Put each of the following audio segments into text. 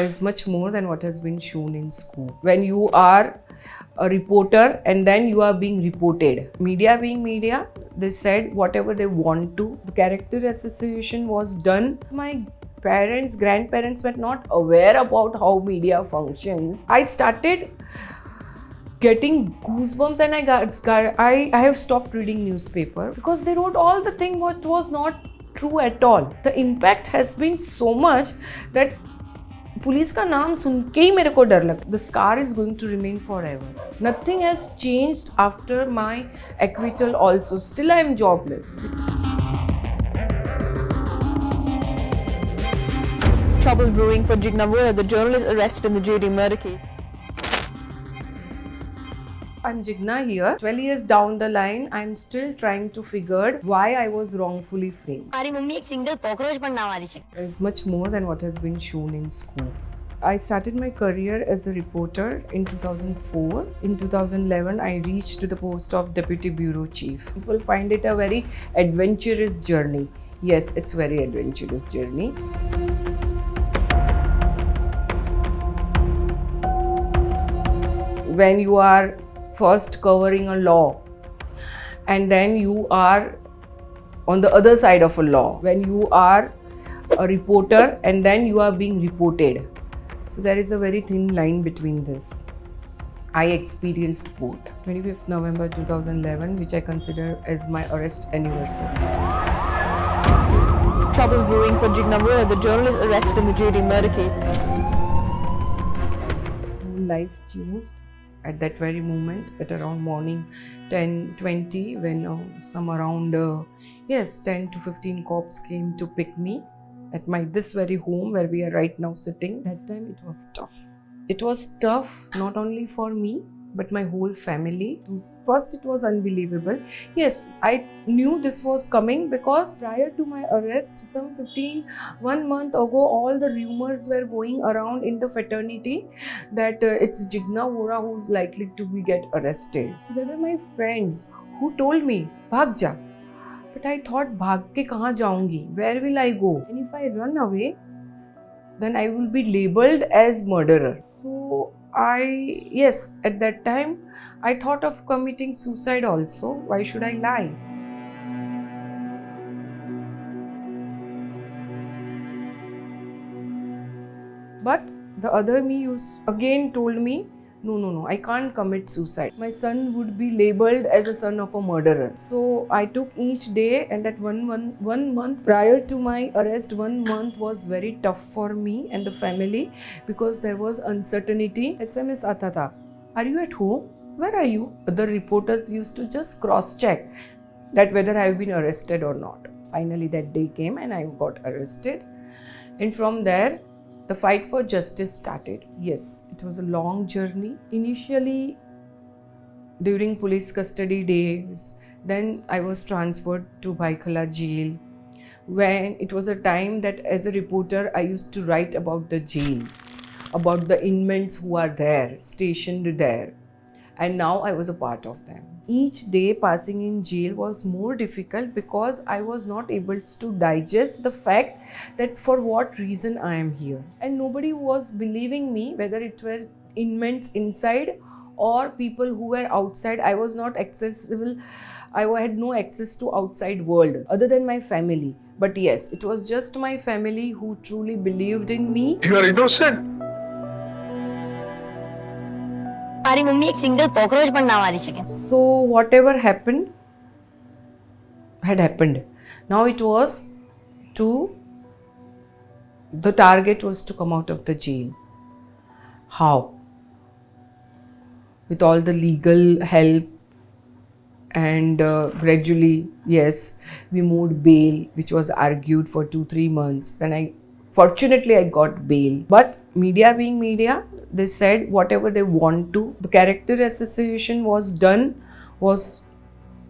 is much more than what has been shown in school. When you are a reporter and then you are being reported. Media being media, they said whatever they want to. The character association was done. My parents, grandparents were not aware about how media functions. I started getting goosebumps and I have stopped reading newspaper because they wrote all the thing what was not true at all. The impact has been so much that police का नाम सुन के ही मेरे को डर लगता. The scar is going to remain forever. Nothing has changed after my acquittal also. Still I am jobless. Trouble brewing for Jigna Vora, the journalist arrested in the Jyotirmoy Dey case. I'm Jigna here. 12 years down the line, I'm still trying to figure why I was wrongfully framed. મારી mummy એક single cockroach પણ ના મારી છે. There is much more than what has been shown in school. I started my career as a reporter in 2004. In 2011, I reached to the post of Deputy Bureau Chief. People find it a very adventurous journey. Yes, it's very adventurous journey. When you are first covering a law and then you are on the other side of a law, when you are a reporter and then you are being reported. So there is a very thin line between this. I experienced both. 25th November 2011, which I consider as my arrest anniversary. Trouble brewing for Jigna Vora, the journalist arrested in the Jyotirmoy Dey case. Life changed at that very moment, at around morning 10:20, when some around 10 to 15 cops came to pick me at this very home where we are right now sitting. That time it was tough. It was tough not only for me but my whole family. First it was unbelievable. Yes, I knew this was coming because prior to my arrest, one month ago, all the rumors were going around in the fraternity that it's Jigna Vora who's likely to get arrested. So there were my friends who told me, "Bhag ja." But I thought, "Bhag ke kahan jaungi? Where will I go? And if I run away, then I will be labeled as murderer." So at that time, I thought of committing suicide also. Why should I lie? But the other me again told me, no, I can't commit suicide. My son would be labeled as a son of a murderer. So I took each day, and that one month prior to my arrest, 1 month was very tough for me and the family because there was uncertainty. SMS aata tha, "Are you at home? Where are you?" Other reporters used to just cross-check that whether I have been arrested or not. Finally that day came and I got arrested. And from there, the fight for justice started. Yes, it was a long journey. Initially, during police custody days, then I was transferred to Baikhala jail. When it was a time that as a reporter, I used to write about the jail, about the inmates who are there, stationed there. And now I was a part of them. Each day passing in jail was more difficult because I was not able to digest the fact that for what reason I am here. And nobody was believing me, whether it were inmates inside or people who were outside. I was not accessible. I had no access to outside world other than my family. But yes, it was just my family who truly believed in me. You are innocent. મારી mummy એક single cockroach પણ ના મારી શકે. So whatever happened had happened. Now it was the target was to come out of the jail. How? With all the legal help and gradually, yes, we moved bail, which was argued for 2-3 months. Then fortunately I got bail. But media being media, they said whatever they want to. The character association was done was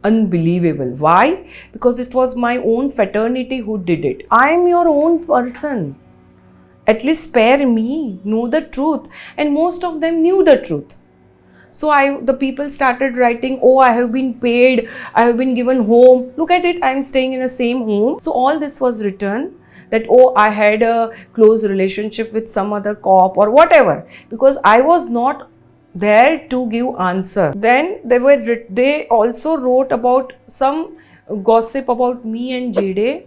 unbelievable. Why? Because it was my own fraternity who did it. I am your own person. At least spare me, know the truth. And most of them knew the truth. So the people started writing, "Oh, I have been paid, I have been given home. Look at it, I am staying in the same home." So all this was written that, oh, I had a close relationship with some other cop or whatever, because I was not there to give answer. Then they also wrote about some gossip about me and Jide.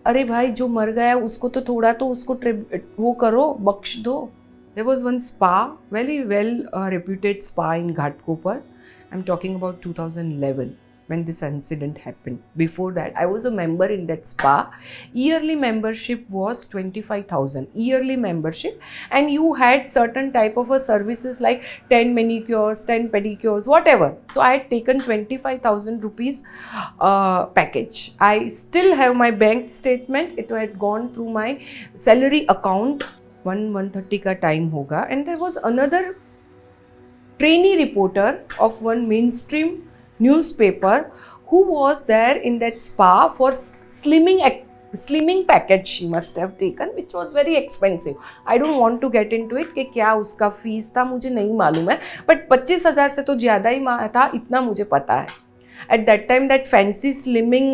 अरे भाई जो मर गया उसको तो थोड़ा तो उसको वो करो, बख्श दो. There was one spa, very well reputed spa in Ghatkopar. I'm talking about 2011 when this incident happened. Before that, I was a member in that spa. Yearly membership was 25,000. Yearly membership, and you had certain type of services like 10 manicures, 10 pedicures, whatever. So I had taken 25,000 rupees package. I still have my bank statement. It had gone through my salary account. 1:30 का time होगा, and there was another trainee reporter of one mainstream newspaper who was there in that spa for slimming package she must have taken, which was very expensive. I don't want to get into it कि क्या उसका fees था, मुझे नहीं मालूम है, but 25,000 से तो ज़्यादा ही था, इतना मुझे पता है. At that time that fancy slimming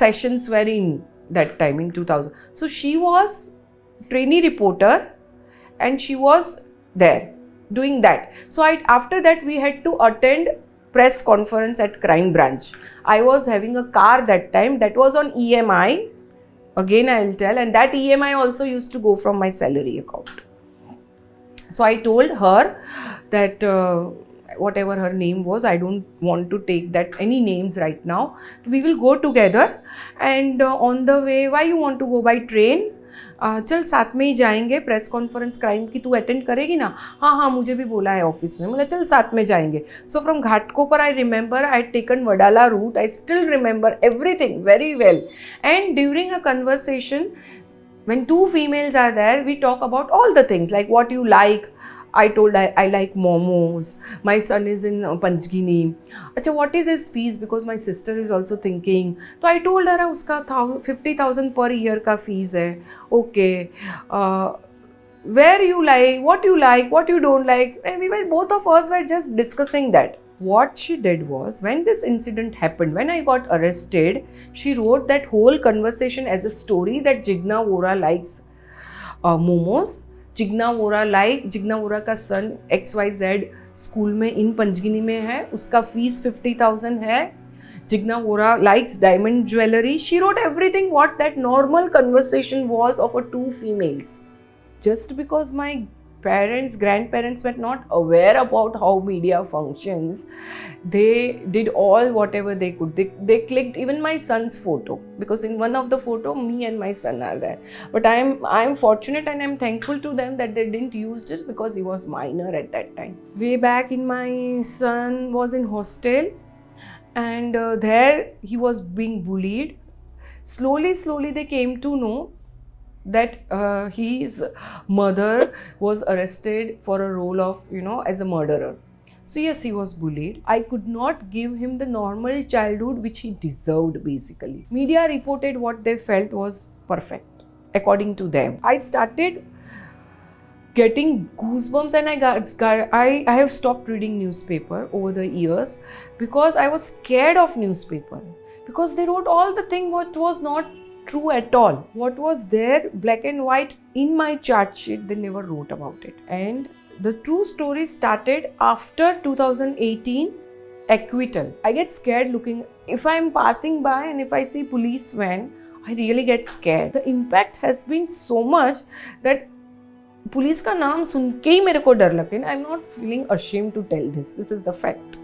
sessions were in that time in 2000. So she was trainee reporter and she was there doing that. So after that we had to attend press conference at crime branch. I was having a car that time that was on EMI. Again I will tell, and that EMI also used to go from my salary account. So I told her that whatever her name was, I don't want to take that any names right now. We will go together, and on the way, why you want to go by train? चल साथ में ही जाएंगे, press conference crime की तू attend करेगी ना? हाँ हाँ मुझे भी बोला है ऑफिस में. बोला चल साथ में जाएंगे. So from Ghatkopar I remember I taken Wadala route. I still remember everything very well. And during a conversation when two females are there, we talk about all the things like what you like. I told I like momos. My son is in Panchgini. Acha, what is his fees? Because my sister is also thinking. So I told her uska 50,000 per year ka fees hai. Okay. Where you like, what you don't like. And both of us were just discussing that. What she did was, when this incident happened, when I got arrested, she wrote that whole conversation as a story that Jigna Vora likes momos. Jigna Vora का son XYZ school में इन पंचगिनी में है, उसका fees 50,000 है. Jigna Vora likes diamond jewelry. She wrote everything what that normal conversation was of two females. Just because my grandparents were not aware about how media functions, they did all whatever they could. They clicked even my son's photo, because in one of the photo me and my son are there. But I'm fortunate and I'm thankful to them that they didn't use it, because he was minor at that time. Way back in my son was in hostel, and there he was being bullied. Slowly they came to know that his mother was arrested for a role of, as a murderer. So yes, he was bullied. I could not give him the normal childhood which he deserved, basically. Media reported what they felt was perfect, according to them. I started getting goosebumps, and I have stopped reading newspaper over the years because I was scared of newspaper, because they wrote all the thing what was not true at all. What was there black and white in my chart sheet, they never wrote about it. And the true story started after 2018 acquittal. I get scared looking, if I am passing by and if I see police van, I really get scared. The impact has been so much that police का नाम सुन के ही मेरे को डर लगता है. I'm not feeling ashamed to tell this. This is the fact.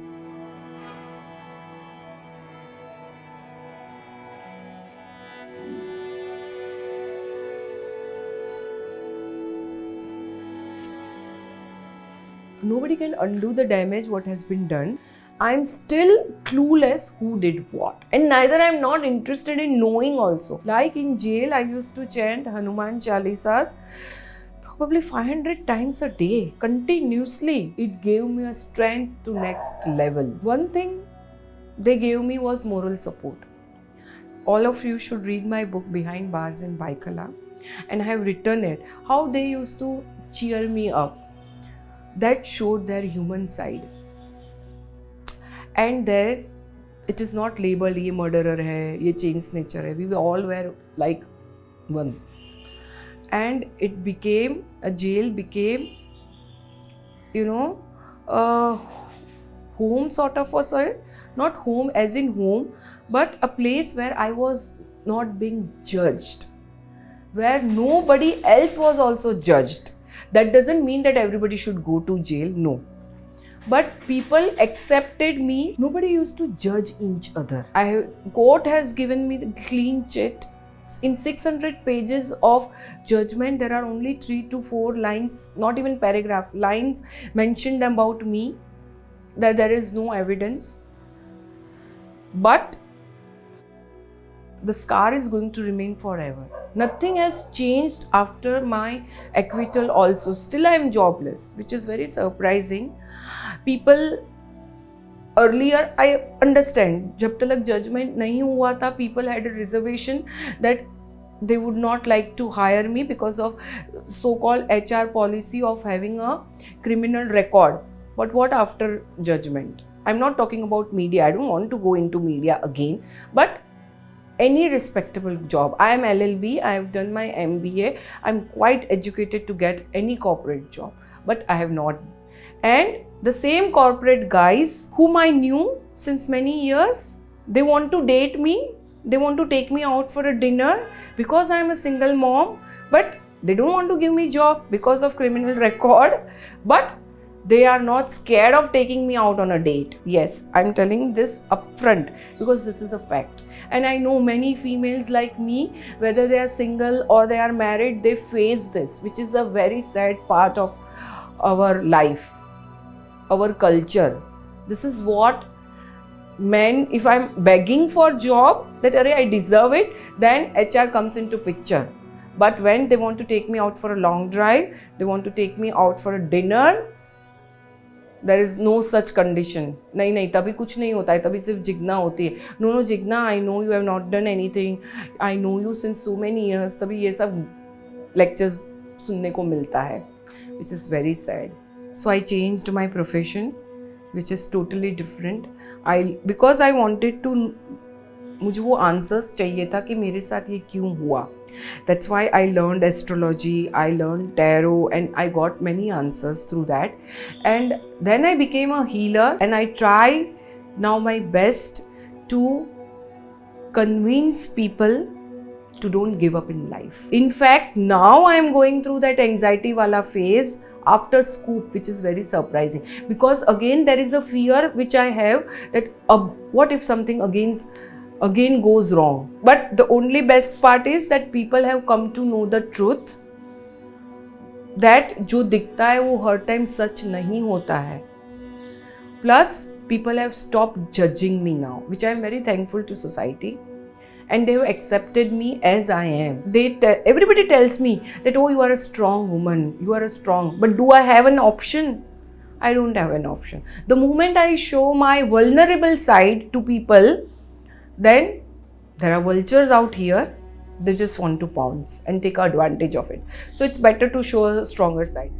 Nobody can undo the damage what has been done. I'm still clueless who did what, and neither I'm not interested in knowing also. Like in jail, I used to chant Hanuman Chalisas probably 500 times a day, continuously. It gave me a strength to next level. One thing they gave me was moral support. All of you should read my book Behind Bars in Baikala, and I have written it. How they used to cheer me up. That showed their human side. And there, it is not labeled ये murderer है, ये chain snatcher है. We all were like one. And it became, a jail became, you know, a home sort of a sort, not home as in home, but a place where I was not being judged, where nobody else was also judged. That doesn't mean that everybody should go to jail, no. But people accepted me. Nobody used to judge each other. Court has given me the clean chit. In 600 pages of judgment, there are only 3 to 4 lines, not even paragraph, lines mentioned about me, that there is no evidence. But the scar is going to remain forever. Nothing has changed after my acquittal also. Still I am jobless, which is very surprising. People earlier, I understand, जब तक judgment नहीं हुआ था, people had a reservation that they would not like to hire me because of so-called HR policy of having a criminal record. But what after judgment? I'm not talking about media. I don't want to go into media again. But any respectable job. I am LLB. I have done my MBA. I'm quite educated to get any corporate job. But I have not. And the same corporate guys whom I knew since many years, they want to date me. They want to take me out for a dinner because I am a single mom. But they don't want to give me job because of criminal record. But they are not scared of taking me out on a date. Yes, I'm telling this upfront because this is a fact. And I know many females like me, whether they are single or they are married, they face this, which is a very sad part of our life, our culture. This is what men, if I'm begging for job, that I deserve it, then HR comes into picture. But when they want to take me out for a long drive, they want to take me out for a dinner, there is no such condition. नहीं तभी कुछ नहीं होता है, तभी सिर्फ जिग्ना होती है. No Jigna, I know you have not done anything, I know you since so many years. तभी ये सब lectures सुनने को मिलता है, which is very sad. So I changed my profession, which is totally different. Because I wanted to, मुझे वो answers चाहिए था कि मेरे साथ ये क्यों हुआ. That's why I learned astrology, I learned tarot, and I got many answers through that. And then I became a healer, and I try now my best to convince people to don't give up in life. In fact, now I am going through that anxiety wala phase after scoop, which is very surprising, because again there is a fear which I have that what if something again goes wrong. But the only best part is that people have come to know the truth that जो दिखता है वो हर time सच नहीं होता है. Plus people have stopped judging me now, which I am very thankful to society, and they have accepted me as I am. Everybody tells me that, oh, you are a strong woman, you are a strong, but do I have an option? I don't have an option. The moment I show my vulnerable side to people, then there are vultures out here, they just want to pounce and take advantage of it. So it's better to show a stronger side.